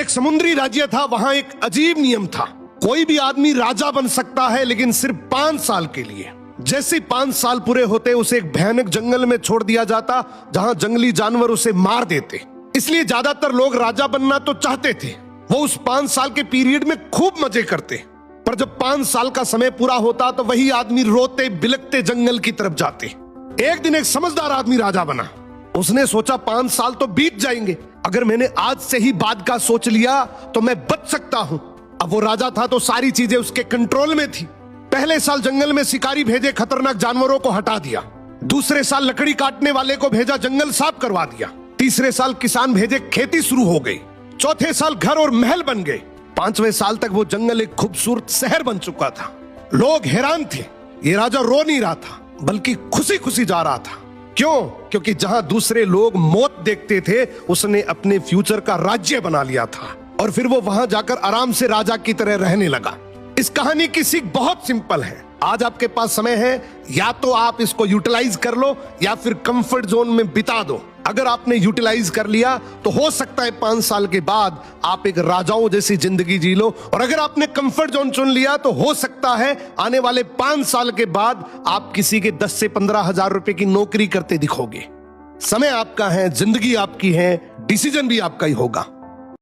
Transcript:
एक समुद्री राज्य था, वहां एक अजीब नियम था। कोई भी आदमी राजा बन सकता है, लेकिन सिर्फ 5 साल के लिए। जैसे 5 साल पूरे होते उसे एक भयानक जंगल में छोड़ दिया जाता, जहां जंगली जानवर उसे मार देते। इसलिए ज्यादातर लोग राजा बनना तो चाहते थे। वो उस 5 साल के पीरियड में खूब मजे करते, पर जब 5 साल का समय पूरा होता तो वही आदमी रोते बिलखते जंगल की तरफ जाते। एक दिन एक समझदार आदमी राजा बना। उसने सोचा 5 साल तो बीत जाएंगे, अगर मैंने आज से ही बाद का सोच लिया तो मैं बच सकता हूं। अब वो राजा था तो सारी चीजें उसके कंट्रोल में थी। पहले साल जंगल में शिकारी भेजे, खतरनाक जानवरों को हटा दिया। दूसरे साल लकड़ी काटने वाले को भेजा, जंगल साफ करवा दिया। तीसरे साल किसान भेजे, खेती शुरू हो गई। चौथे साल घर और महल बन गए। 5वें साल तक वो जंगल एक खूबसूरत शहर बन चुका था। लोग हैरान थे। ये राजा रो नहीं रहा था, बल्कि खुशी खुशी जा रहा था। क्यों? क्योंकि जहां दूसरे लोग मौत देखते थे, उसने अपने फ्यूचर का राज्य बना लिया था और फिर वो वहां जाकर आराम से राजा की तरह रहने लगा। इस कहानी की सीख बहुत सिंपल है। आज आपके पास समय है, या तो आप इसको यूटिलाइज कर लो या फिर कंफर्ट जोन में बिता दो। अगर आपने यूटिलाइज कर लिया तो हो सकता है 5 साल के बाद आप एक राजाओं जैसी जिंदगी जी लो, और अगर आपने कंफर्ट जोन चुन लिया तो हो सकता है आने वाले 5 साल के बाद आप किसी के 10 से 15 हजार रुपए की नौकरी करते दिखोगे। समय आपका है, जिंदगी आपकी है, डिसीजन भी आपका ही होगा।